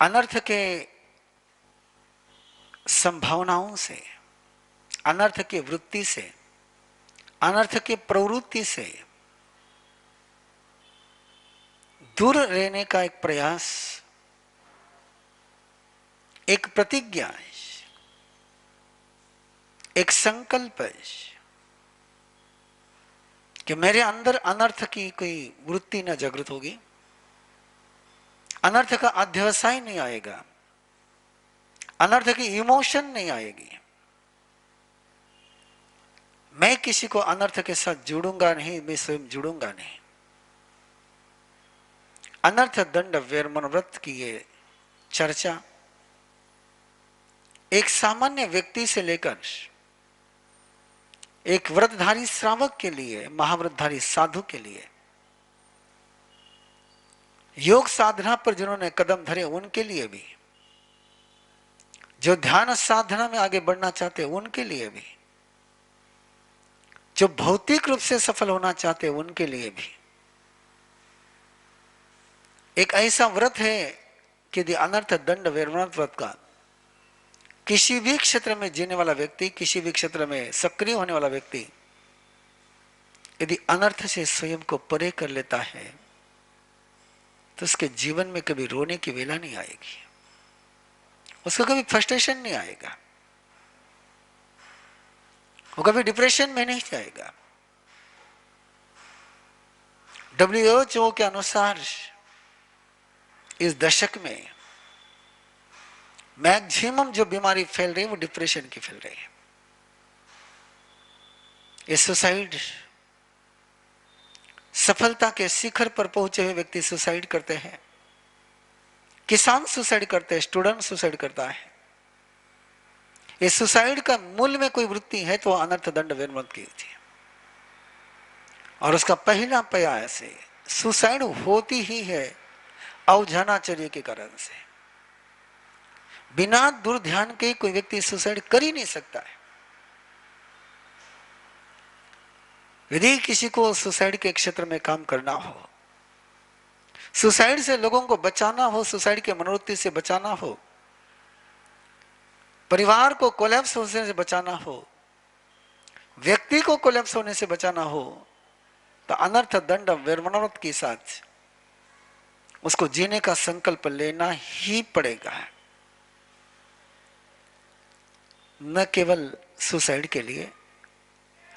अनर्थ के संभावनाओं से, अनर्थ की वृत्ति से, अनर्थ की प्रवृत्ति से दूर रहने का एक प्रयास, एक प्रतिज्ञा, एक संकल्प है कि मेरे अंदर अनर्थ की कोई वृत्ति न जागृत होगी, अनर्थ का अध्यवसाय नहीं आएगा, अनर्थ की इमोशन नहीं आएगी। मैं किसी को अनर्थ के साथ जुड़ूंगा नहीं, मैं स्वयं जुड़ूंगा नहीं। अनर्थ दंड वेरमन व्रत की ये चर्चा एक सामान्य व्यक्ति से लेकर एक व्रतधारी श्रावक के लिए, महाव्रतधारी साधु के लिए, योग साधना पर जिन्होंने कदम धरे उनके लिए भी, जो ध्यान साधना में आगे बढ़ना चाहते हैं उनके लिए भी, जो भौतिक रूप से सफल होना चाहते हैं उनके लिए भी एक ऐसा व्रत है कि यदि अनर्थ दंड वेरमन व्रत का किसी भी क्षेत्र में जीने वाला व्यक्ति, किसी भी क्षेत्र में सक्रिय होने वाला व्यक्ति यदि अनर्थ से स्वयं को परे कर लेता है तो उसके जीवन में कभी रोने की वेला नहीं आएगी, उसको कभी फ्रस्ट्रेशन नहीं आएगा, वो कभी डिप्रेशन में नहीं जाएगा। WHO के अनुसार इस दशक में मैक्सिमम जो बीमारी फैल रही है वो डिप्रेशन की फैल रही है। ये सुसाइड, सफलता के शिखर पर पहुंचे हुए व्यक्ति सुसाइड करते हैं, किसान सुसाइड करते हैं, स्टूडेंट सुसाइड करता है। ये सुसाइड का मूल में कोई वृत्ति है तो अनर्थ दंड वेरमन की थी, और उसका पहला प्रयास है, सुसाइड होती ही है अवधानाचर्य के कारण से। बिना दुर्ध्यान के कोई व्यक्ति सुसाइड कर ही नहीं सकता है। यदि किसी को सुसाइड के क्षेत्र में काम करना हो, सुसाइड से लोगों को बचाना हो, सुसाइड के मनोवृत्ति से बचाना हो, परिवार को कोलैप्स होने से बचाना हो, व्यक्ति को कोलैप्स होने से बचाना हो, तो अनर्थ दंड वेरमन के साथ उसको जीने का संकल्प लेना ही पड़ेगा। न केवल सुसाइड के लिए,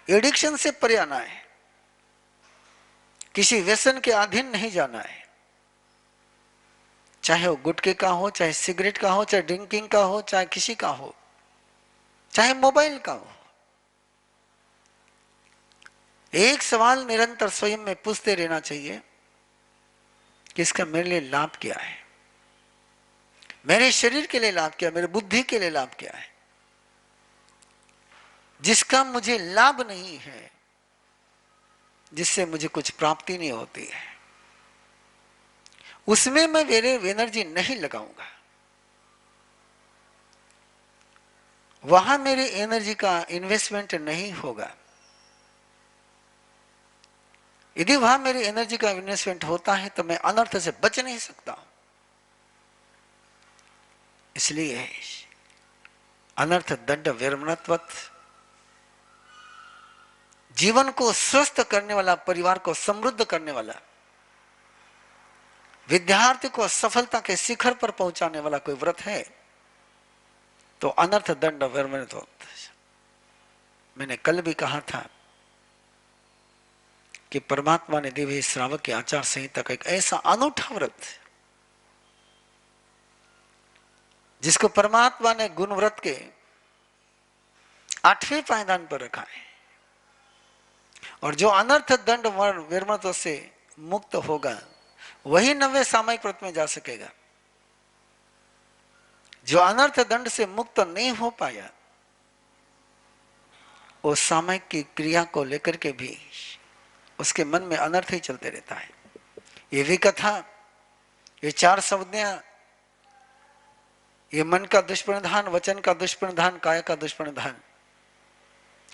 एडिक्शन से परे आना है, किसी व्यसन के अधीन नहीं जाना है, चाहे वो गुटखे का हो, चाहे सिगरेट का हो, चाहे ड्रिंकिंग का हो, चाहे किसी का हो, चाहे मोबाइल का हो। एक सवाल निरंतर स्वयं में पूछते रहना चाहिए कि इसका मेरे लिए लाभ क्या है, मेरे शरीर के लिए लाभ क्या है, मेरे बुद्धि के लिए लाभ क्या है। जिसका मुझे लाभ नहीं है, जिससे मुझे कुछ प्राप्ति नहीं होती है, उसमें मैं मेरे एनर्जी नहीं लगाऊंगा, वहां मेरी एनर्जी का इन्वेस्टमेंट नहीं होगा। यदि वहां मेरी एनर्जी का इन्वेस्टमेंट होता है तो मैं अनर्थ से बच नहीं सकता। इसलिए अनर्थ दंड वेरमनत्वत जीवन को स्वस्थ करने वाला, परिवार को समृद्ध करने वाला, विद्यार्थी को सफलता के शिखर पर पहुंचाने वाला कोई व्रत है तो अनर्थ दंड वेरमनत्वत। मैंने कल भी कहा था कि परमात्मा ने दी हुई श्रावक की आचार संहिता का एक ऐसा अनूठा व्रत जिसको परमात्मा ने गुण व्रत के 8वें पायदान पर रखा है, और जो अनर्थ दंड वेरमनत्व से मुक्त होगा वही 90 सामयिक व्रत में जा सकेगा। जो अनर्थ दंड से मुक्त नहीं हो पाया वो सामयिक की क्रिया को लेकर के भी उसके मन में अनर्थ ही चलते रहता है। ये विकथा, ये 4 संज्ञा, ये मन का दुष्परिधान, वचन का दुष्परिधान, काया का दुष्परिधान,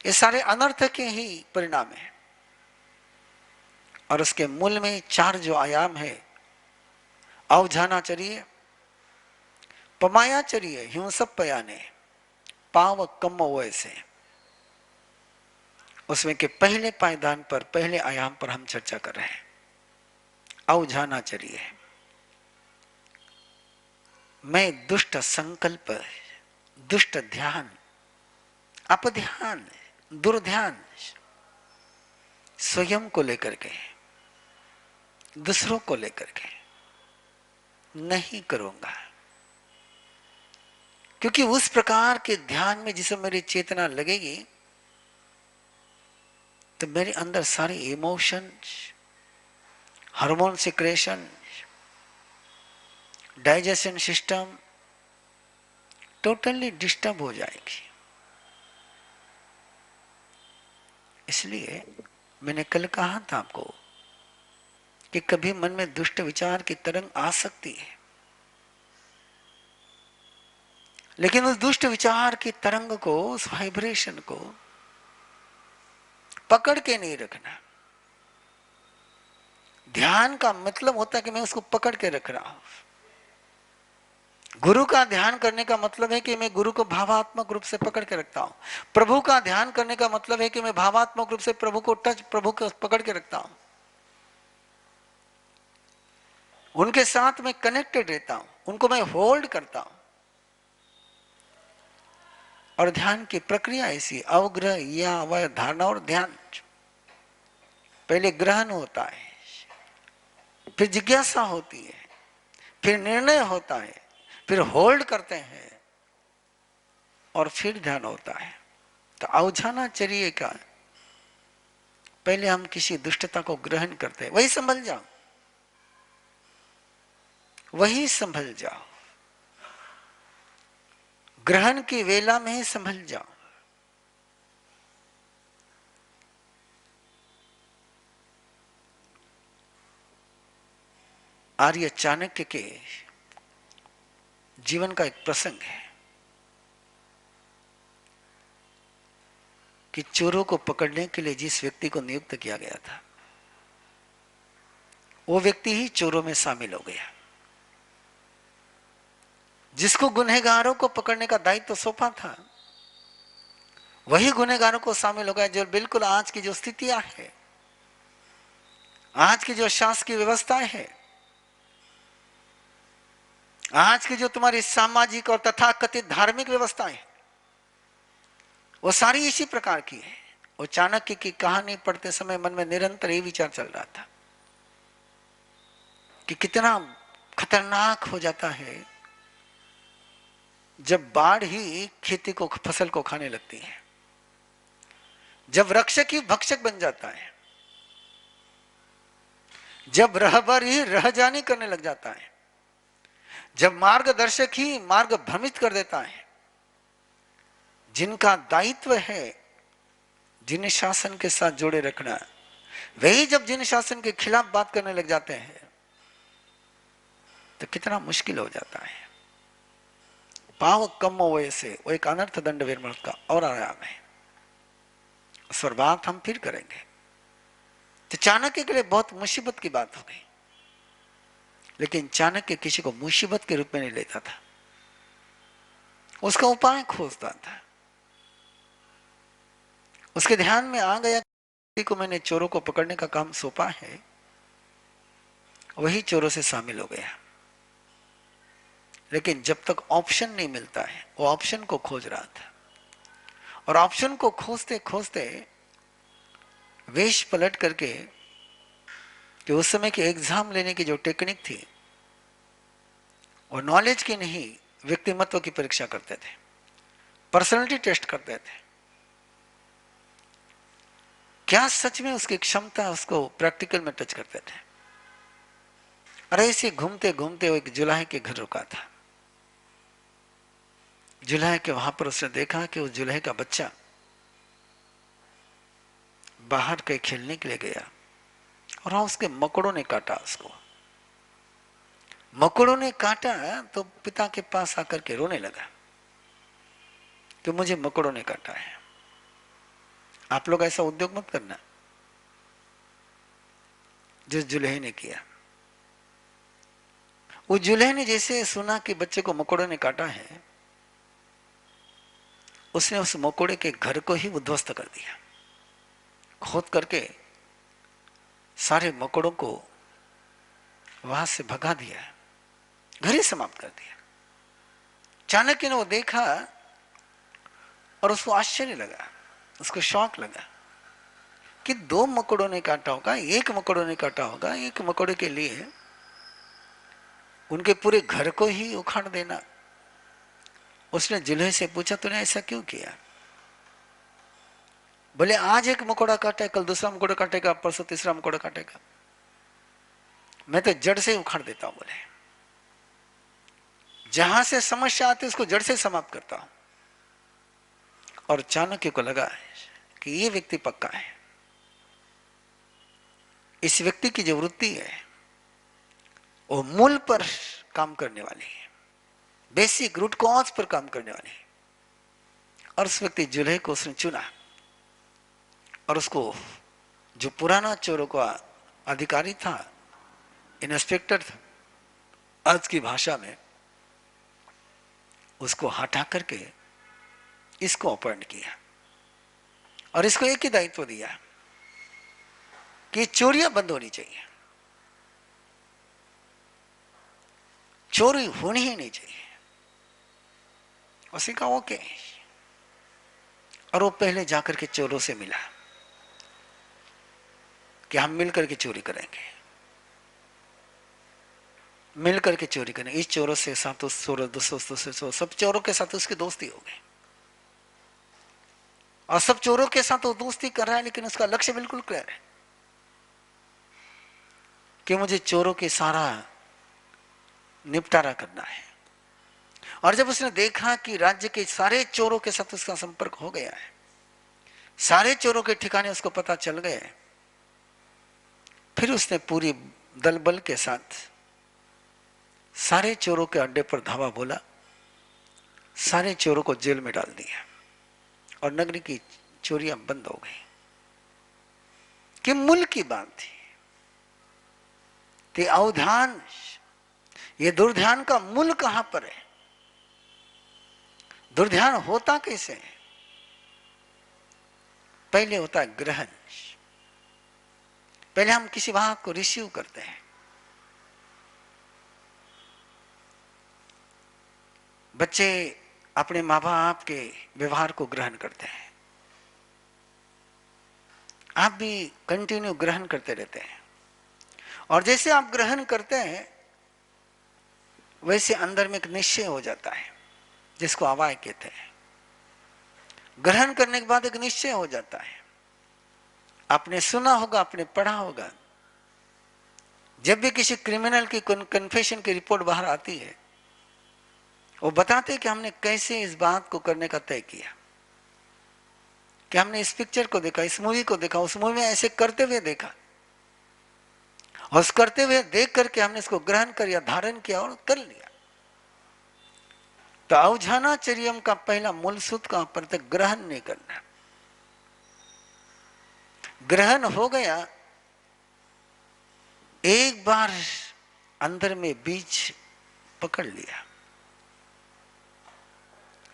ये सारे अनर्थ के ही परिणाम है। और उसके मूल में 4 जो आयाम है, अवधानाचर्य, पमायाचर्य हिंसप पयाने पाव कम वैसे, उसमें के पहले पायदान पर, पहले आयाम पर हम चर्चा कर रहे हैं। अवझानाचर्य, मैं दुष्ट संकल्प, दुष्ट ध्यान, अपध्यान, दुर्ध्यान स्वयं को लेकर के, दूसरों को लेकर के नहीं करूंगा, क्योंकि उस प्रकार के ध्यान में जिसे मेरी चेतना लगेगी तो मेरे अंदर सारे emotions, hormone secretion, digestion system totally disturb हो जाएगी। इसलिए मैंने कल कहा था आपको कि कभी मन में दुष्ट विचार की तरंग आ सकती है, लेकिन उस दुष्ट विचार की तरंग को, उस वाइब्रेशन को पकड़ के नहीं रखना। ध्यान का मतलब होता है कि मैं उसको पकड़ के रख रहा हूं। गुरु का ध्यान करने का मतलब है कि मैं गुरु को भावात्मक रूप से पकड़ के रखता हूं। प्रभु का ध्यान करने का मतलब है कि मैं भावात्मक रूप से प्रभु को प्रभु को पकड़ के रखता हूं, उनके साथ में कनेक्टेड रहता हूं, उनको मैं होल्ड करता हूं। और ध्यान की प्रक्रिया ऐसी, अवग्रह या वह धारणा और ध्यान। पहले ग्रहण होता है, फिर जिज्ञासा होती है, फिर निर्णय होता है, फिर होल्ड करते हैं और फिर ध्यान होता है। तो अवझानाचर्य का पहले हम किसी दुष्टता को ग्रहण करते हैं, वही संभल जाओ, वही संभल जाओ, ग्रहण की वेला में ही संभल जाओ। आर्य चाणक्य के जीवन का एक प्रसंग है कि चोरों को पकड़ने के लिए जिस व्यक्ति को नियुक्त किया गया था, वो व्यक्ति ही चोरों में शामिल हो गया। जिसको गुनहगारों को पकड़ने का दायित्व सौंपा था, वही गुनहगारों को शामिल हो गया। जो बिल्कुल आज की जो स्थितियां है, आज की जो शासकीय व्यवस्थाएं है, आज की जो तुम्हारी सामाजिक और तथाकथित धार्मिक व्यवस्थाएं, वो सारी इसी प्रकार की है। और चाणक्य की कहानी पढ़ते समय मन में निरंतर यही विचार चल रहा था कि कितना खतरनाक हो जाता है जब बाढ़ ही खेती को, फसल को खाने लगती है, जब रक्षक ही भक्षक बन जाता है, जब रहबर ही रहजानी करने लग जाता है, जब मार्गदर्शक ही मार्ग भ्रमित कर देता है। जिनका दायित्व है जिन शासन के साथ जोड़े रखना, वही जब जिन शासन के खिलाफ बात करने लग जाते हैं तो कितना मुश्किल हो जाता है। पाव कम वैसे वो एक अनर्थ दंड विमर्श का और आयाम है, उस पर बात हम फिर करेंगे। तो चाणक्य के लिए बहुत मुसीबत की बात हो गई, लेकिन चाणक्य किसी को मुसीबत के रूप में नहीं लेता था, उसका उपाय खोजता था। उसके ध्यान में आ गया कि को मैंने चोरों को पकड़ने का काम सौंपा है, वही चोरों से शामिल हो गया। लेकिन जब तक ऑप्शन नहीं मिलता है, वो ऑप्शन को खोज रहा था, और ऑप्शन को खोजते खोजते वेश पलट करके कि उस समय के एग्जाम लेने की जो टेक्निक थी और नॉलेज की नहीं, व्यक्तिमत्व की परीक्षा करते थे, पर्सनालिटी टेस्ट करते थे। क्या सच में उसकी क्षमता, उसको प्रैक्टिकल में टच करते थे। और ऐसे घूमते घूमते वो एक जुलाहे के घर रुका था। जुलाहे के वहां पर उसने देखा कि उस जुलाहे का बच्चा बाहर कहीं खेलने के लिए गया और हाँ, उसके मकड़ों ने काटा उसको। मकड़ों ने काटा तो पिता के पास आकर के रोने लगा कि मुझे मकड़ों ने काटा है। आप लोग ऐसा उद्योग मत करना जिस जुल्हे ने किया। उस जुल्हे ने जैसे सुना कि बच्चे को मकोड़े ने काटा है, उसने उस मकोड़े के घर को ही उद्ध्वस्त कर दिया। खोद करके सारे मकोड़ों को वहां से भगा दिया, घर ही समाप्त कर दिया। चाणक्य ने वो देखा और उसको आश्चर्य लगा, उसको शौक लगा कि 2 मकोड़ों ने काटा होगा, 1 मकोड़ों ने काटा होगा, 1 मकोड़े के लिए उनके पूरे घर को ही उखाड़ देना। उसने जुल्हे से पूछा, तूने ऐसा क्यों किया? बोले आज 1 मकोड़ा काटे, कल दूसरा मकोड़ा काटेगा, परसों तीसरा मकोड़ा काटेगा, मैं तो जड़ से उखाड़ देता हूं। बोले जहां से समस्या आती है उसको जड़ से समाप्त करता हूं। और चाणक्य को लगा कि ये व्यक्ति पक्का है, इस व्यक्ति की जो वृत्ति है वो मूल पर काम करने वाली है, बेसिक रूट कॉज पर काम करने वाली है। और उस व्यक्ति जुल्हे को उसने चुना और उसको जो पुराना चोरों का अधिकारी था, इंस्पेक्टर था आज की भाषा में, उसको हटा करके इसको अपॉइंट किया और इसको एक ही दायित्व दिया कि चोरियां बंद होनी चाहिए, चोरी होनी ही नहीं चाहिए। उसी का ओके। और वो पहले जाकर के चोरों से मिला कि हम मिलकर के चोरी करेंगे, मिलकर के चोरी करेंगे। इस चोरों से साथ उस चोरों, दोस्तों, सब चोरों के साथ उसकी दोस्ती हो गई और सब चोरों के साथ वो दोस्ती कर रहा है, लेकिन उसका लक्ष्य बिल्कुल क्लियर है कि मुझे चोरों के सारा निपटारा करना है। और जब उसने देखा कि राज्य के सारे चोरों के साथ उसका संपर्क हो गया है, सारे चोरों के ठिकाने उसको पता चल गए, फिर उसने पूरी दल बल के साथ सारे चोरों के अड्डे पर धावा बोला, सारे चोरों को जेल में डाल दिया और नगरी की चोरियां बंद हो गई। कि मूल की बात थी कि अवधान, ये दुर्ध्यान का मूल कहां पर है, दुर्ध्यान होता कैसे है? पहले होता है ग्रहण। पहले हम किसी बात को रिसीव करते हैं। बच्चे अपने माँ बाप के व्यवहार को ग्रहण करते हैं, आप भी कंटिन्यू ग्रहण करते रहते हैं। और जैसे आप ग्रहण करते हैं वैसे अंदर में एक निश्चय हो जाता है, जिसको अवाय कहते हैं। ग्रहण करने के बाद एक निश्चय हो जाता है। आपने सुना होगा, आपने पढ़ा होगा, जब भी किसी क्रिमिनल की कन्फेशन की रिपोर्ट बाहर आती है, वो बताते कि हमने कैसे इस बात को करने का तय किया, कि हमने इस पिक्चर को देखा, इस मूवी को देखा, उस मूवी में ऐसे करते हुए देखा, और उस करते हुए देख करके हमने इसको ग्रहण कर या धारण किया और कर लिया। तो अवधानाचर्यम का पहला मूल सूत्र कहां पर था? ग्रहण नहीं करना। ग्रहण हो गया, एक बार अंदर में बीज पकड़ लिया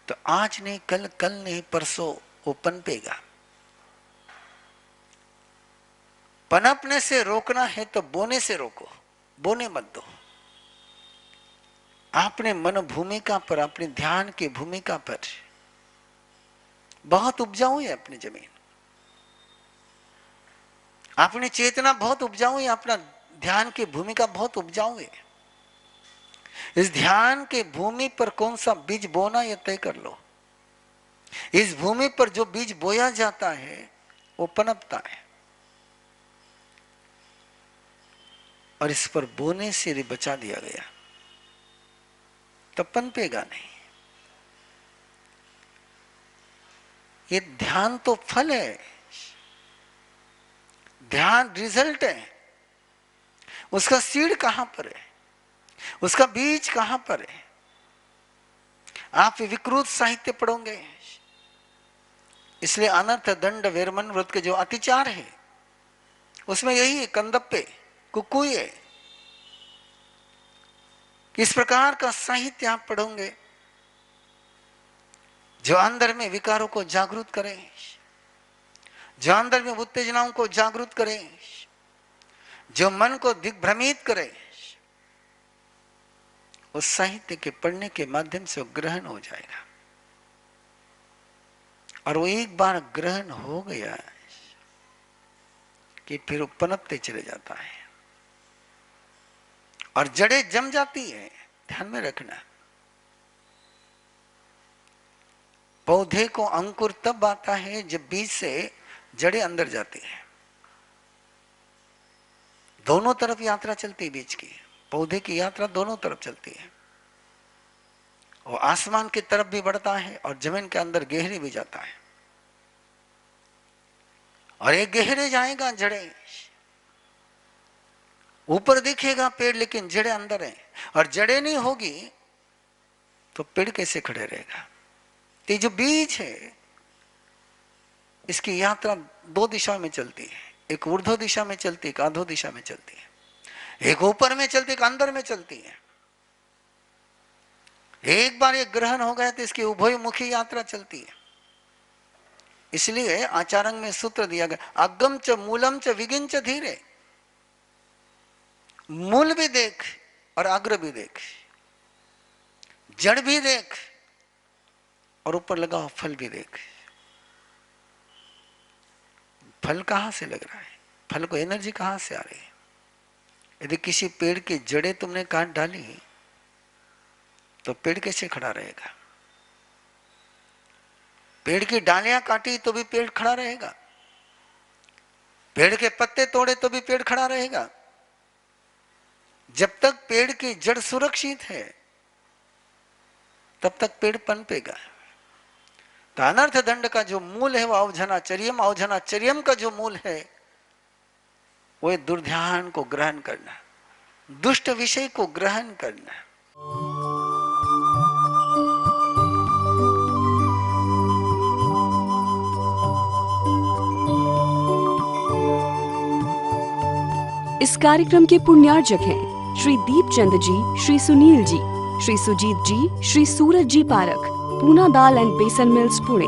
तो आज नहीं कल, कल नहीं परसों वो पनपेगा। पनपने से रोकना है तो बोने से रोको, बोने मत दो। आपने मन भूमिका पर, अपने ध्यान की भूमिका पर बहुत उपजाऊ है अपनी जमीन, अपनी चेतना बहुत उपजाऊ है, अपना ध्यान की भूमिका बहुत उपजाऊ है। इस ध्यान के भूमि पर कौन सा बीज बोना यह तय कर लो। इस भूमि पर जो बीज बोया जाता है वो पनपता है, और इस पर बोने से यदि बचा दिया गया तो पनपेगा नहीं। ये ध्यान तो फल है, ध्यान रिजल्ट है। उसका सीड कहां पर है, उसका बीज कहां पर है? आप विकृत साहित्य पढ़ोगे, इसलिए अनर्थ दंड वेरमन व्रत के जो अतिचार है उसमें यही है, कंदप्पे कुकुए, इस प्रकार का साहित्य आप पढ़ोगे जो अंदर में विकारों को जागृत करे, जो अंदर में उत्तेजनाओं को जागृत करे, जो मन को दिग्भ्रमित करे, उस साहित्य के पढ़ने के माध्यम से वो ग्रहण हो जाएगा। और वो एक बार ग्रहण हो गया कि फिर वो पनपते चले जाता है और जड़ें जम जाती है। ध्यान में रखना, पौधे को अंकुर तब आता है जब बीज से जड़ें अंदर जाती है। दोनों तरफ यात्रा चलती है बीज की, पौधे की यात्रा दोनों तरफ चलती है। वो आसमान की तरफ भी बढ़ता है और जमीन के अंदर गहरे भी जाता है। और एक गहरे जाएगा, जड़ें ऊपर दिखेगा पेड़, लेकिन जड़ें अंदर है। और जड़ें नहीं होगी तो पेड़ कैसे खड़े रहेगा? तो जो बीज है इसकी यात्रा दो दिशा में चलती है, एक ऊर्ध्व दिशा में चलती है, एक अधो दिशा में चलती है, एक ऊपर में चलती है, एक अंदर में चलती है। एक बार ये ग्रहण हो गया तो इसकी उभयमुखी यात्रा चलती है। इसलिए आचार्यांग में सूत्र दिया गया, अग्गम च मूलम च विगिन च धीरे। मूल भी देख और अग्र भी देख, जड़ भी देख और ऊपर लगा हुआ फल भी देख। फल कहां से लग रहा है? फल को एनर्जी कहां से आ रही है? यदि किसी पेड़ की जड़ें तुमने काट डाली तो पेड़ कैसे खड़ा रहेगा? पेड़ की डालियां काटी तो भी पेड़ खड़ा रहेगा, पेड़ के पत्ते तोड़े तो भी पेड़ खड़ा रहेगा। जब तक पेड़ की जड़ सुरक्षित है तब तक पेड़ पनपेगा। तो अनर्थ दंड का जो मूल है वो अवझनाचर्यम, अवझनाचर्यम का जो मूल है वो दुर्ध्यान को ग्रहण करना, दुष्ट विषय को ग्रहण करना। इस कार्यक्रम के पुण्यार्जक हैं श्री दीपचंद जी, श्री सुनील जी, श्री सुजीत जी, श्री सूरज जी पारख, पूना दाल एंड बेसन मिल्स, पुणे।